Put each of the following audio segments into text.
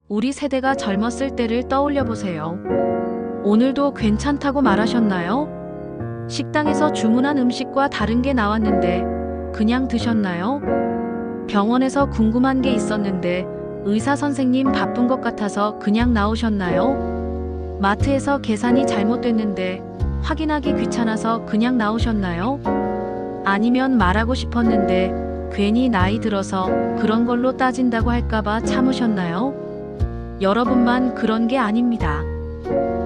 우리 세대가 젊었을 때를 떠올려 보세요. 오늘도 괜찮다고 말하셨나요? 식당에서 주문한 음식과 다른 게 나왔는데 그냥 드셨나요? 병원에서 궁금한 게 있었는데 의사 선생님 바쁜 것 같아서 그냥 나오셨나요? 마트에서 계산이 잘못됐는데 확인하기 귀찮아서 그냥 나오셨나요? 아니면 말하고 싶었는데 괜히 나이 들어서 그런 걸로 따진다고 할까봐 참으셨나요? 여러분만 그런 게 아닙니다.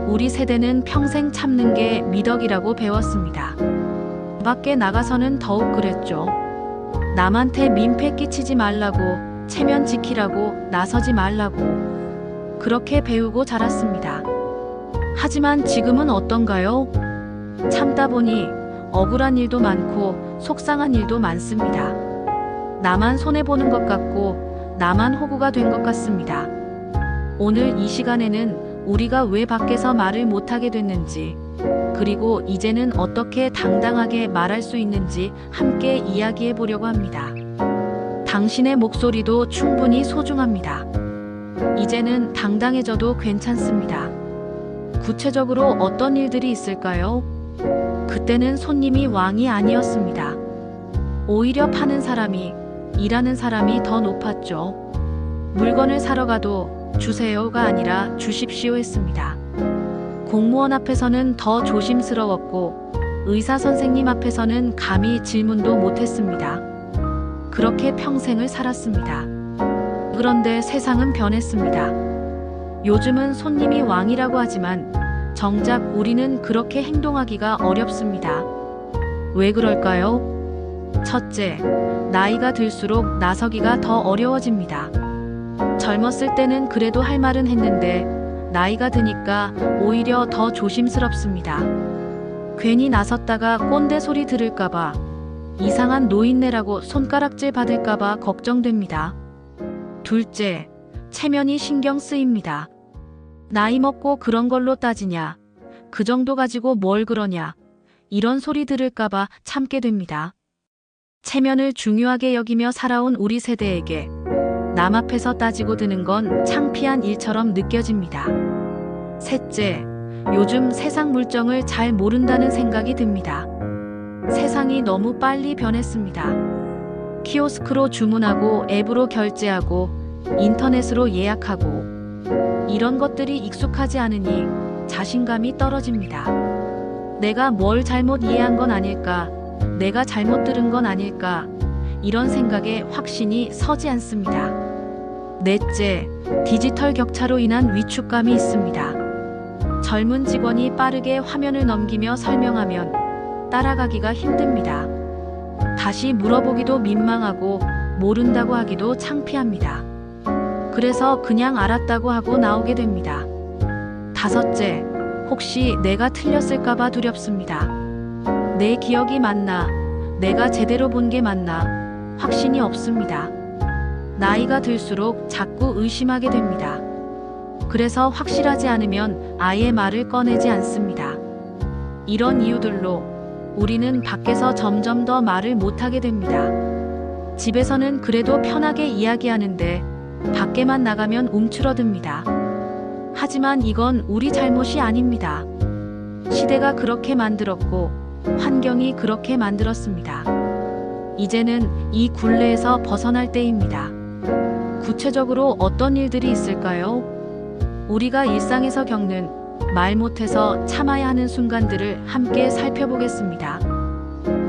우리 세대는 평생 참는 게 미덕이라고 배웠습니다. 밖에 나가서는 더욱 그랬죠. 남한테 민폐 끼치지 말라고, 체면 지키라고, 나서지 말라고. 그렇게 배우고 자랐습니다. 하지만 지금은 어떤가요? 참다 보니 억울한 일도 많고 속상한 일도 많습니다. 나만 손해보는 것 같고 나만 호구가 된 것 같습니다. 오늘 이 시간에는 우리가 왜 밖에서 말을 못하게 됐는지, 그리고 이제는 어떻게 당당하게 말할 수 있는지 함께 이야기해 보려고 합니다. 당신의 목소리도 충분히 소중합니다. 이제는 당당해져도 괜찮습니다. 구체적으로 어떤 일들이 있을까요? 그때는 손님이 왕이 아니었습니다. 오히려 파는 사람이, 일하는 사람이 더 높았죠. 물건을 사러 가도 주세요가 아니라 주십시오 했습니다. 공무원 앞에서는 더 조심스러웠고 의사 선생님 앞에서는 감히 질문도 못했습니다. 그렇게 평생을 살았습니다. 그런데 세상은 변했습니다. 요즘은 손님이 왕이라고 하지만 정작 우리는 그렇게 행동하기가 어렵습니다. 왜 그럴까요? 첫째, 나이가 들수록 나서기가 더 어려워집니다. 젊었을 때는 그래도 할 말은 했는데 나이가 드니까 오히려 더 조심스럽습니다. 괜히 나섰다가 꼰대 소리 들을까봐, 이상한 노인네라고 손가락질 받을까봐 걱정됩니다. 둘째, 체면이 신경 쓰입니다. 나이 먹고 그런 걸로 따지냐, 그 정도 가지고 뭘 그러냐, 이런 소리 들을까봐 참게 됩니다. 체면을 중요하게 여기며 살아온 우리 세대에게 남 앞에서 따지고 드는 건 창피한 일처럼 느껴집니다. 셋째, 요즘 세상 물정을 잘 모른다는 생각이 듭니다. 세상이 너무 빨리 변했습니다. 키오스크로 주문하고 앱으로 결제하고 인터넷으로 예약하고 이런 것들이 익숙하지 않으니 자신감이 떨어집니다. 내가 뭘 잘못 이해한 건 아닐까? 내가 잘못 들은 건 아닐까? 이런 생각에 확신이 서지 않습니다. 넷째, 디지털 격차로 인한 위축감이 있습니다. 젊은 직원이 빠르게 화면을 넘기며 설명하면 따라가기가 힘듭니다. 다시 물어보기도 민망하고 모른다고 하기도 창피합니다. 그래서 그냥 알았다고 하고 나오게 됩니다. 다섯째, 혹시 내가 틀렸을까봐 두렵습니다. 내 기억이 맞나? 내가 제대로 본 게 맞나? 확신이 없습니다. 나이가 들수록 자꾸 의심하게 됩니다. 그래서 확실하지 않으면 아예 말을 꺼내지 않습니다. 이런 이유들로 우리는 밖에서 점점 더 말을 못하게 됩니다. 집에서는 그래도 편하게 이야기하는데 밖에만 나가면 움츠러듭니다. 하지만 이건 우리 잘못이 아닙니다. 시대가 그렇게 만들었고 환경이 그렇게 만들었습니다. 이제는 이 굴레에서 벗어날 때입니다. 구체적으로 어떤 일들이 있을까요? 우리가 일상에서 겪는 말 못해서 참아야 하는 순간들을 함께 살펴보겠습니다.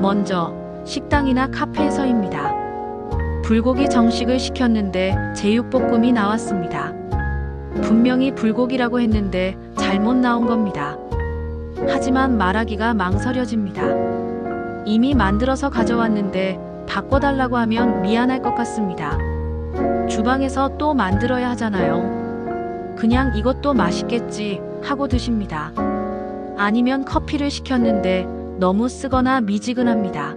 먼저 식당이나 카페에서입니다. 불고기 정식을 시켰는데 제육볶음이 나왔습니다. 분명히 불고기라고 했는데 잘못 나온 겁니다. 하지만 말하기가 망설여집니다. 이미 만들어서 가져왔는데 바꿔달라고 하면 미안할 것 같습니다. 주방에서 또 만들어야 하잖아요. 그냥 이것도 맛있겠지 하고 드십니다. 아니면 커피를 시켰는데 너무 쓰거나 미지근합니다.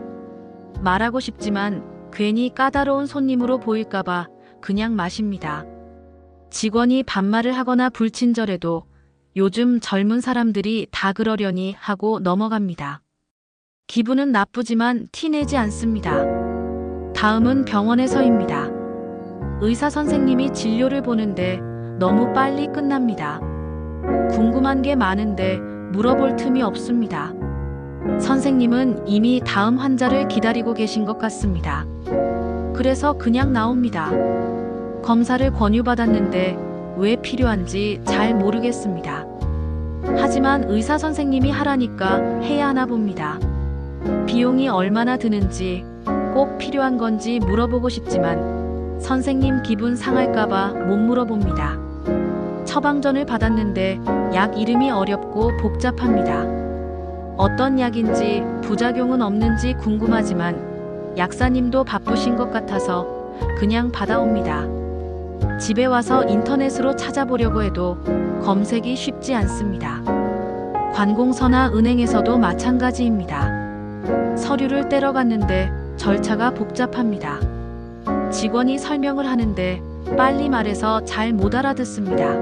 말하고 싶지만 괜히 까다로운 손님으로 보일까봐 그냥 마십니다. 직원이 반말을 하거나 불친절해도 요즘 젊은 사람들이 다 그러려니 하고 넘어갑니다. 기분은 나쁘지만 티내지 않습니다. 다음은 병원에서입니다. 의사 선생님이 진료를 보는데 너무 빨리 끝납니다. 궁금한 게 많은데 물어볼 틈이 없습니다. 선생님은 이미 다음 환자를 기다리고 계신 것 같습니다. 그래서 그냥 나옵니다. 검사를 권유받았는데 왜 필요한지 잘 모르겠습니다. 하지만 의사 선생님이 하라니까 해야 하나 봅니다. 비용이 얼마나 드는지, 꼭 필요한 건지 물어보고 싶지만 선생님 기분 상할까봐 못 물어봅니다. 처방전을 받았는데 약 이름이 어렵고 복잡합니다. 어떤 약인지 부작용은 없는지 궁금하지만 약사님도 바쁘신 것 같아서 그냥 받아옵니다. 집에 와서 인터넷으로 찾아보려고 해도 검색이 쉽지 않습니다. 관공서나 은행에서도 마찬가지입니다. 서류를 떼러 갔는데 절차가 복잡합니다. 직원이 설명을 하는데 빨리 말해서 잘 못 알아듣습니다.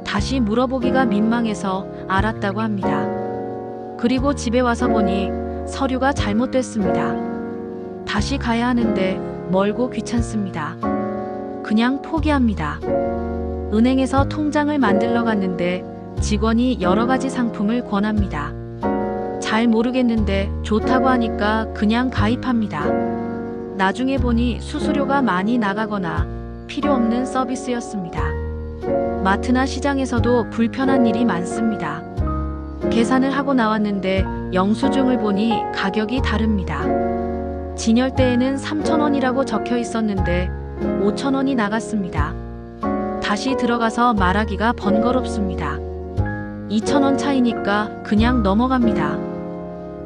다시 물어보기가 민망해서 알았다고 합니다. 그리고 집에 와서 보니 서류가 잘못됐습니다. 다시 가야 하는데 멀고 귀찮습니다. 그냥 포기합니다. 은행에서 통장을 만들러 갔는데 직원이 여러 가지 상품을 권합니다. 잘 모르겠는데 좋다고 하니까 그냥 가입합니다. 나중에 보니 수수료가 많이 나가거나 필요 없는 서비스였습니다. 마트나 시장에서도 불편한 일이 많습니다. 계산을 하고 나왔는데 영수증을 보니 가격이 다릅니다. 진열대에는 3,000원이라고 적혀 있었는데 5,000원이 나갔습니다. 다시 들어가서 말하기가 번거롭습니다. 2,000원 차이니까 그냥 넘어갑니다.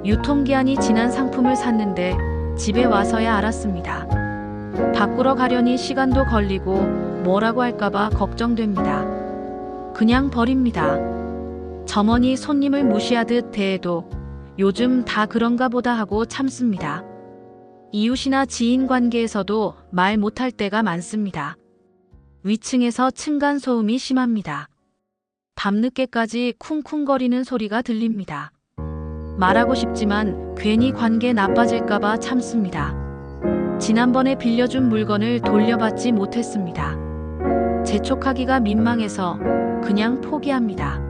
유통기한이 지난 상품을 샀는데 집에 와서야 알았습니다. 바꾸러 가려니 시간도 걸리고 뭐라고 할까봐 걱정됩니다. 그냥 버립니다. 점원이 손님을 무시하듯 대해도 요즘 다 그런가 보다 하고 참습니다. 이웃이나 지인 관계에서도 말 못할 때가 많습니다. 위층에서 층간소음이 심합니다. 밤늦게까지 쿵쿵거리는 소리가 들립니다. 말하고 싶지만 괜히 관계 나빠질까봐 참습니다. 지난번에 빌려준 물건을 돌려받지 못했습니다. 재촉하기가 민망해서 그냥 포기합니다.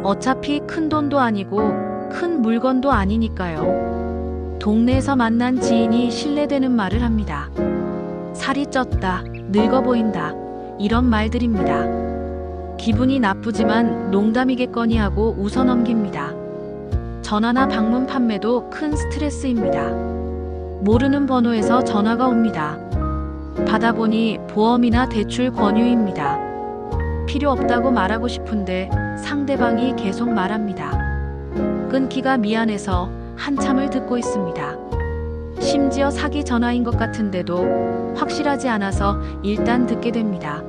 어차피 큰 돈도 아니고 큰 물건도 아니니까요. 동네에서 만난 지인이 신뢰되는 말을 합니다. 살이 쪘다, 늙어 보인다, 이런 말들입니다. 기분이 나쁘지만 농담이겠거니 하고 웃어넘깁니다. 전화나 방문 판매도 큰 스트레스입니다. 모르는 번호에서 전화가 옵니다. 받아보니 보험이나 대출 권유입니다. 필요 없다고 말하고 싶은데 상대방이 계속 말합니다. 끊기가 미안해서 한참을 듣고 있습니다. 심지어 사기 전화인 것 같은데도 확실하지 않아서 일단 듣게 됩니다.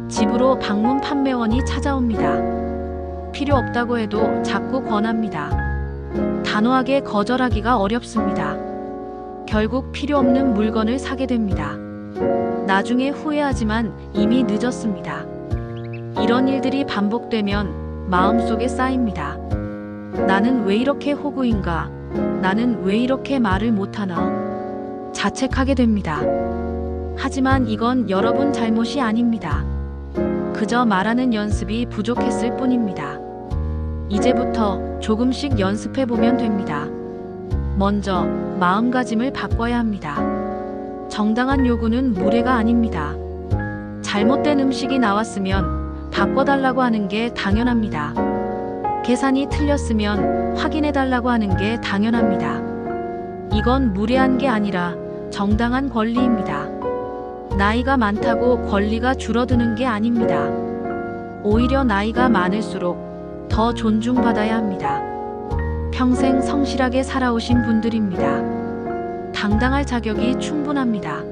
집으로 방문 판매원이 찾아옵니다. 필요 없다고 해도 자꾸 권합니다. 단호하게 거절하기가 어렵습니다. 결국 필요 없는 물건을 사게 됩니다. 나중에 후회하지만 이미 늦었습니다. 이런 일들이 반복되면 마음속에 쌓입니다. 나는 왜 이렇게 호구인가? 나는 왜 이렇게 말을 못하나? 자책하게 됩니다. 하지만 이건 여러분 잘못이 아닙니다. 그저 말하는 연습이 부족했을 뿐입니다. 이제부터 조금씩 연습해보면 됩니다. 먼저 마음가짐을 바꿔야 합니다. 정당한 요구는 무례가 아닙니다. 잘못된 음식이 나왔으면 바꿔달라고 하는 게 당연합니다. 계산이 틀렸으면 확인해달라고 하는 게 당연합니다. 이건 무례한 게 아니라 정당한 권리입니다. 나이가 많다고 권리가 줄어드는 게 아닙니다. 오히려 나이가 많을수록 더 존중받아야 합니다. 평생 성실하게 살아오신 분들입니다. 당당할 자격이 충분합니다.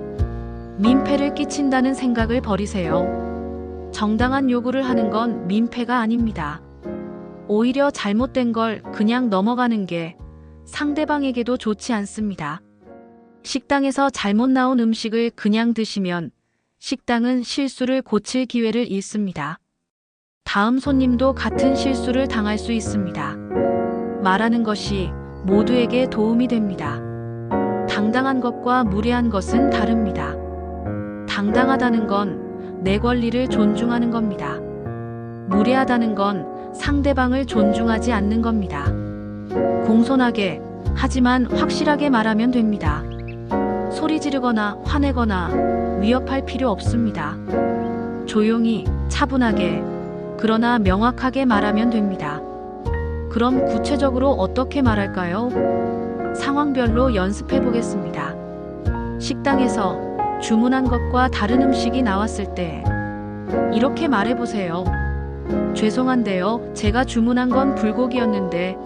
민폐를 끼친다는 생각을 버리세요. 정당한 요구를 하는 건 민폐가 아닙니다. 오히려 잘못된 걸 그냥 넘어가는 게 상대방에게도 좋지 않습니다. 식당에서 잘못 나온 음식을 그냥 드시면 식당은 실수를 고칠 기회를 잃습니다. 다음 손님도 같은 실수를 당할 수 있습니다. 말하는 것이 모두에게 도움이 됩니다. 당당한 것과 무례한 것은 다릅니다. 당당하다는 건 내 권리를 존중하는 겁니다. 무례하다는 건 상대방을 존중하지 않는 겁니다. 공손하게, 하지만 확실하게 말하면 됩니다. 소리 지르거나 화내거나 위협할 필요 없습니다. 조용히, 차분하게, 그러나 명확하게 말하면 됩니다. 그럼 구체적으로 어떻게 말할까요? 상황별로 연습해 보겠습니다. 식당에서 주문한 것과 다른 음식이 나왔을 때 이렇게 말해 보세요. 죄송한데요. 제가 주문한 건 불고기였는데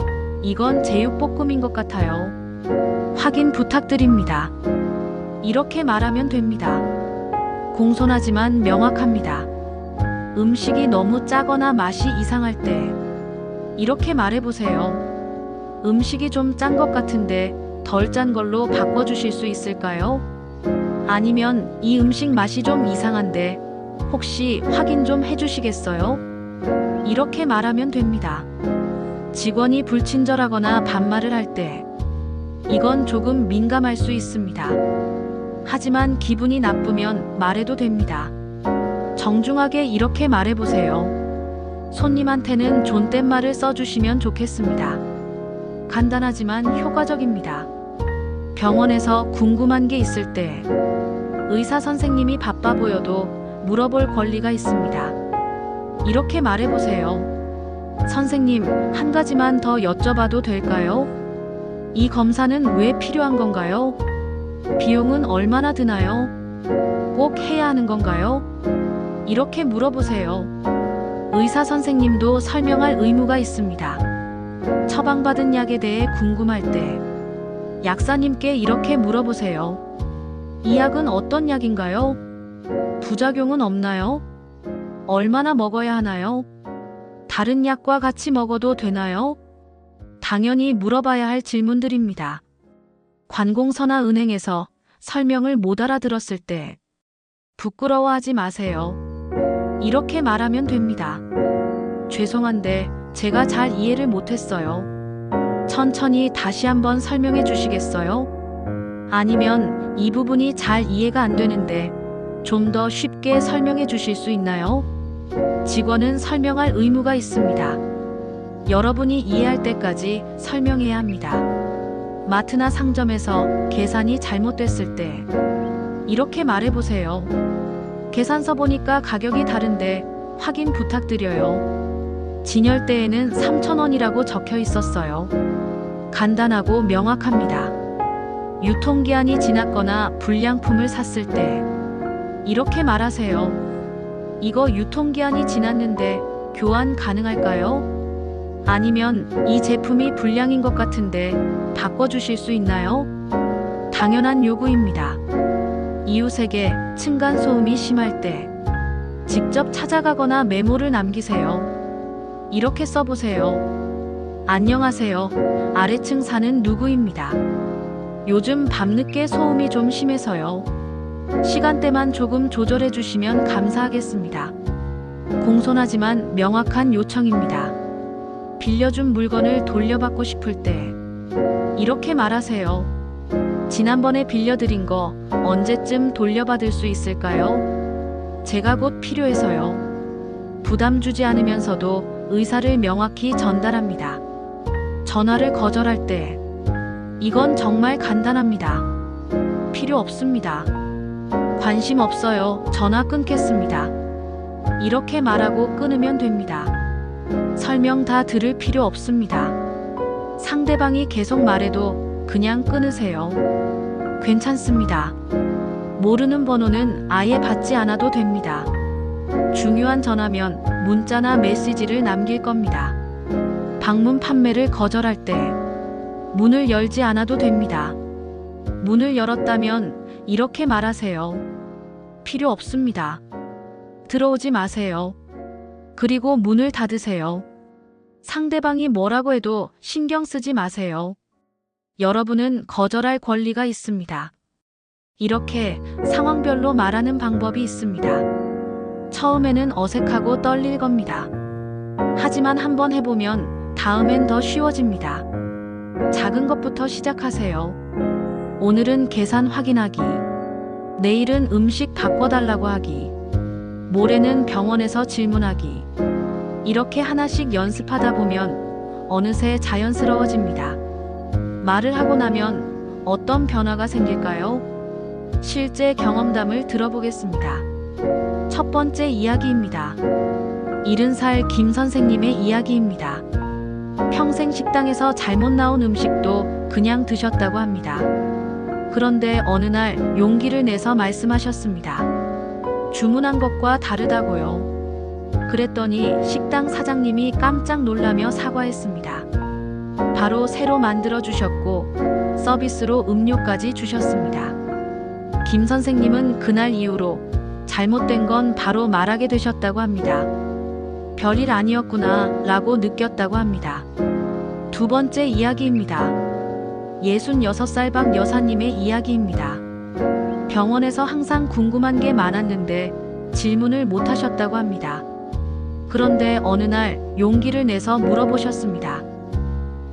이건 제육볶음인 것 같아요. 확인 부탁드립니다. 이렇게 말하면 됩니다. 공손하지만 명확합니다. 음식이 너무 짜거나 맛이 이상할 때 이렇게 말해보세요. 음식이 좀 짠 것 같은데 덜 짠 걸로 바꿔주실 수 있을까요? 아니면 이 음식 맛이 좀 이상한데 혹시 확인 좀 해주시겠어요? 이렇게 말하면 됩니다. 직원이 불친절하거나 반말을 할 때 이건 조금 민감할 수 있습니다. 하지만 기분이 나쁘면 말해도 됩니다. 정중하게 이렇게 말해보세요. 손님한테는 존댓말을 써주시면 좋겠습니다. 간단하지만 효과적입니다. 병원에서 궁금한 게 있을 때 의사 선생님이 바빠 보여도 물어볼 권리가 있습니다. 이렇게 말해보세요. 선생님, 한 가지만 더 여쭤봐도 될까요? 이 검사는 왜 필요한 건가요? 비용은 얼마나 드나요? 꼭 해야 하는 건가요? 이렇게 물어보세요. 의사 선생님도 설명할 의무가 있습니다. 처방받은 약에 대해 궁금할 때 약사님께 이렇게 물어보세요. 이 약은 어떤 약인가요? 부작용은 없나요? 얼마나 먹어야 하나요? 다른 약과 같이 먹어도 되나요? 당연히 물어봐야 할 질문들입니다. 관공서나 은행에서 설명을 못 알아들었을 때 부끄러워하지 마세요. 이렇게 말하면 됩니다. 죄송한데 제가 잘 이해를 못했어요. 천천히 다시 한번 설명해 주시겠어요? 아니면 이 부분이 잘 이해가 안 되는데 좀 더 쉽게 설명해 주실 수 있나요? 직원은 설명할 의무가 있습니다. 여러분이 이해할 때까지 설명해야 합니다. 마트나 상점에서 계산이 잘못됐을 때 이렇게 말해보세요. 계산서 보니까 가격이 다른데 확인 부탁드려요. 진열대에는 3,000원이라고 적혀 있었어요. 간단하고 명확합니다. 유통기한이 지났거나 불량품을 샀을 때 이렇게 말하세요. 이거 유통기한이 지났는데 교환 가능할까요? 아니면 이 제품이 불량인 것 같은데 바꿔주실 수 있나요? 당연한 요구입니다. 이웃에게 층간소음이 심할 때 직접 찾아가거나 메모를 남기세요. 이렇게 써보세요. 안녕하세요. 아래층 사는 누구입니다. 요즘 밤늦게 소음이 좀 심해서요. 시간대만 조금 조절해 주시면 감사하겠습니다. 공손하지만 명확한 요청입니다. 빌려준 물건을 돌려받고 싶을 때 이렇게 말하세요. 지난번에 빌려드린 거 언제쯤 돌려받을 수 있을까요? 제가 곧 필요해서요. 부담 주지 않으면서도 의사를 명확히 전달합니다. 전화를 거절할 때 이건 정말 간단합니다. 필요 없습니다. 관심 없어요. 전화 끊겠습니다. 이렇게 말하고 끊으면 됩니다. 설명 다 들을 필요 없습니다. 상대방이 계속 말해도 그냥 끊으세요. 괜찮습니다. 모르는 번호는 아예 받지 않아도 됩니다. 중요한 전화면 문자나 메시지를 남길 겁니다. 방문 판매를 거절할 때 문을 열지 않아도 됩니다. 문을 열었다면 이렇게 말하세요. 필요 없습니다. 들어오지 마세요. 그리고 문을 닫으세요. 상대방이 뭐라고 해도 신경 쓰지 마세요. 여러분은 거절할 권리가 있습니다. 이렇게 상황별로 말하는 방법이 있습니다. 처음에는 어색하고 떨릴 겁니다. 하지만 한번 해보면 다음엔 더 쉬워집니다. 작은 것부터 시작하세요. 오늘은 계산 확인하기. 내일은 음식 바꿔달라고 하기. 모레는 병원에서 질문하기. 이렇게 하나씩 연습하다 보면 어느새 자연스러워집니다. 말을 하고 나면 어떤 변화가 생길까요? 실제 경험담을 들어보겠습니다. 첫 번째 이야기입니다. 70살 김 선생님의 이야기입니다. 평생 식당에서 잘못 나온 음식도 그냥 드셨다고 합니다. 그런데 어느 날 용기를 내서 말씀하셨습니다. 주문한 것과 다르다고요. 그랬더니 식당 사장님이 깜짝 놀라며 사과했습니다. 바로 새로 만들어 주셨고 서비스로 음료까지 주셨습니다. 김 선생님은 그날 이후로 잘못된 건 바로 말하게 되셨다고 합니다. 별일 아니었구나 라고 느꼈다고 합니다. 두 번째 이야기입니다. 66살 박 여사님의 이야기입니다. 병원에서 항상 궁금한 게 많았는데 질문을 못 하셨다고 합니다. 그런데 어느 날 용기를 내서 물어보셨습니다.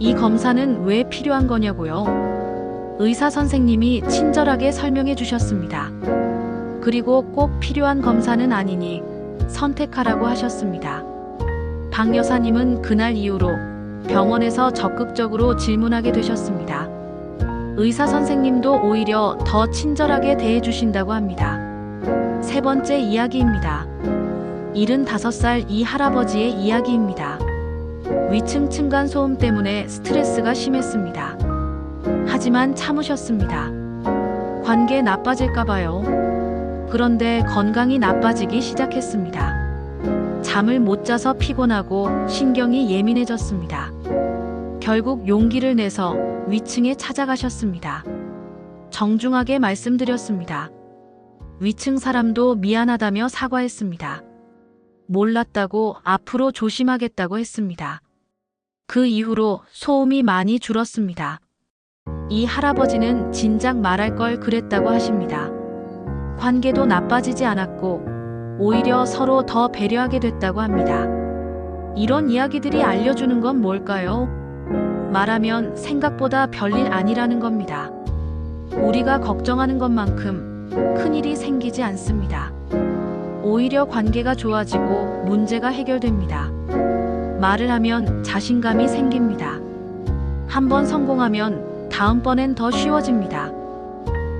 이 검사는 왜 필요한 거냐고요? 의사 선생님이 친절하게 설명해 주셨습니다. 그리고 꼭 필요한 검사는 아니니 선택하라고 하셨습니다. 박 여사님은 그날 이후로 병원에서 적극적으로 질문하게 되셨습니다. 의사 선생님도 오히려 더 친절하게 대해주신다고 합니다. 세 번째 이야기입니다. 75살 이 할아버지의 이야기입니다. 위층 층간소음 때문에 스트레스가 심했습니다. 하지만 참으셨습니다. 관계 나빠질까봐요. 그런데 건강이 나빠지기 시작했습니다. 잠을 못 자서 피곤하고 신경이 예민해졌습니다. 결국 용기를 내서 위층에 찾아가셨습니다. 정중하게 말씀드렸습니다. 위층 사람도 미안하다며 사과했습니다. 몰랐다고 앞으로 조심하겠다고 했습니다. 그 이후로 소음이 많이 줄었습니다. 이 할아버지는 진작 말할 걸 그랬다고 하십니다. 관계도 나빠지지 않았고 오히려 서로 더 배려하게 됐다고 합니다. 이런 이야기들이 알려주는 건 뭘까요? 말하면 생각보다 별일 아니라는 겁니다. 우리가 걱정하는 것만큼 큰일이 생기지 않습니다. 오히려 관계가 좋아지고 문제가 해결됩니다. 말을 하면 자신감이 생깁니다. 한번 성공하면 다음번엔 더 쉬워집니다.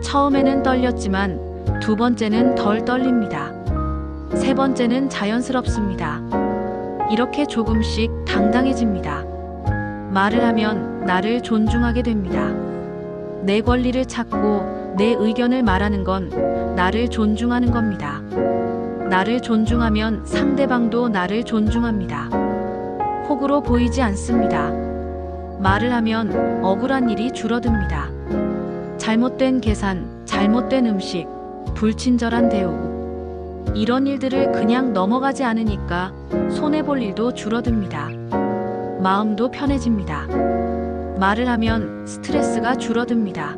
처음에는 떨렸지만 두 번째는 덜 떨립니다. 세 번째는 자연스럽습니다. 이렇게 조금씩 당당해집니다. 말을 하면 나를 존중하게 됩니다. 내 권리를 찾고 내 의견을 말하는 건 나를 존중하는 겁니다. 나를 존중하면 상대방도 나를 존중합니다. 호구로 보이지 않습니다. 말을 하면 억울한 일이 줄어듭니다. 잘못된 계산, 잘못된 음식, 불친절한 대우. 이런 일들을 그냥 넘어가지 않으니까 손해볼 일도 줄어듭니다. 마음도 편해집니다. 말을 하면 스트레스가 줄어듭니다.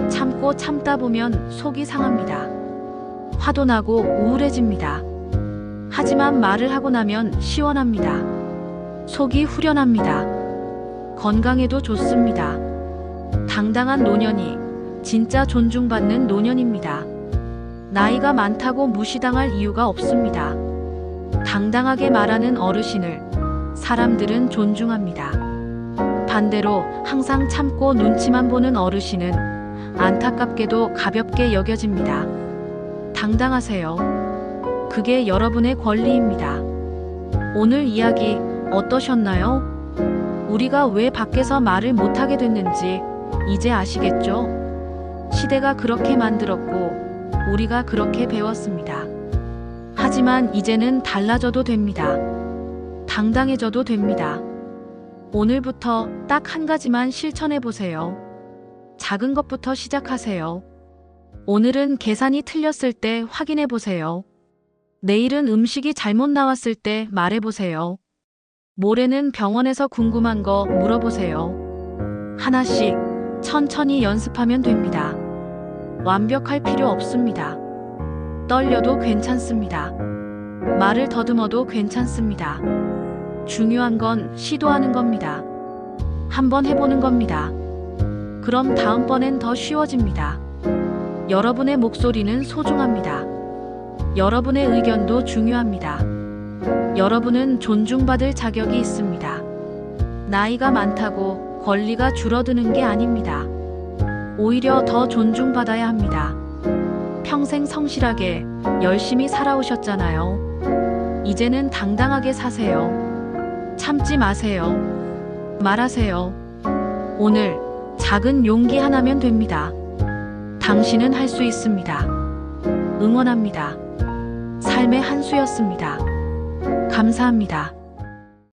참고 참다 보면 속이 상합니다. 화도 나고 우울해집니다. 하지만 말을 하고 나면 시원합니다. 속이 후련합니다. 건강에도 좋습니다. 당당한 노년이 진짜 존중받는 노년입니다. 나이가 많다고 무시당할 이유가 없습니다. 당당하게 말하는 어르신을 사람들은 존중합니다. 반대로 항상 참고 눈치만 보는 어르신은 안타깝게도 가볍게 여겨집니다. 당당하세요. 그게 여러분의 권리입니다. 오늘 이야기 어떠셨나요? 우리가 왜 밖에서 말을 못하게 됐는지 이제 아시겠죠? 시대가 그렇게 만들었고 우리가 그렇게 배웠습니다. 하지만 이제는 달라져도 됩니다. 당당해져도 됩니다. 오늘부터 딱 한 가지만 실천해 보세요. 작은 것부터 시작하세요. 오늘은 계산이 틀렸을 때 확인해 보세요. 내일은 음식이 잘못 나왔을 때 말해 보세요. 모레는 병원에서 궁금한 거 물어보세요. 하나씩 천천히 연습하면 됩니다. 완벽할 필요 없습니다. 떨려도 괜찮습니다. 말을 더듬어도 괜찮습니다. 중요한 건 시도하는 겁니다. 한번 해보는 겁니다. 그럼 다음번엔 더 쉬워집니다. 여러분의 목소리는 소중합니다. 여러분의 의견도 중요합니다. 여러분은 존중받을 자격이 있습니다. 나이가 많다고 권리가 줄어드는 게 아닙니다. 오히려 더 존중받아야 합니다. 평생 성실하게 열심히 살아오셨잖아요. 이제는 당당하게 사세요. 참지 마세요. 말하세요. 오늘 작은 용기 하나면 됩니다. 당신은 할 수 있습니다. 응원합니다. 삶의 한 수였습니다. 감사합니다.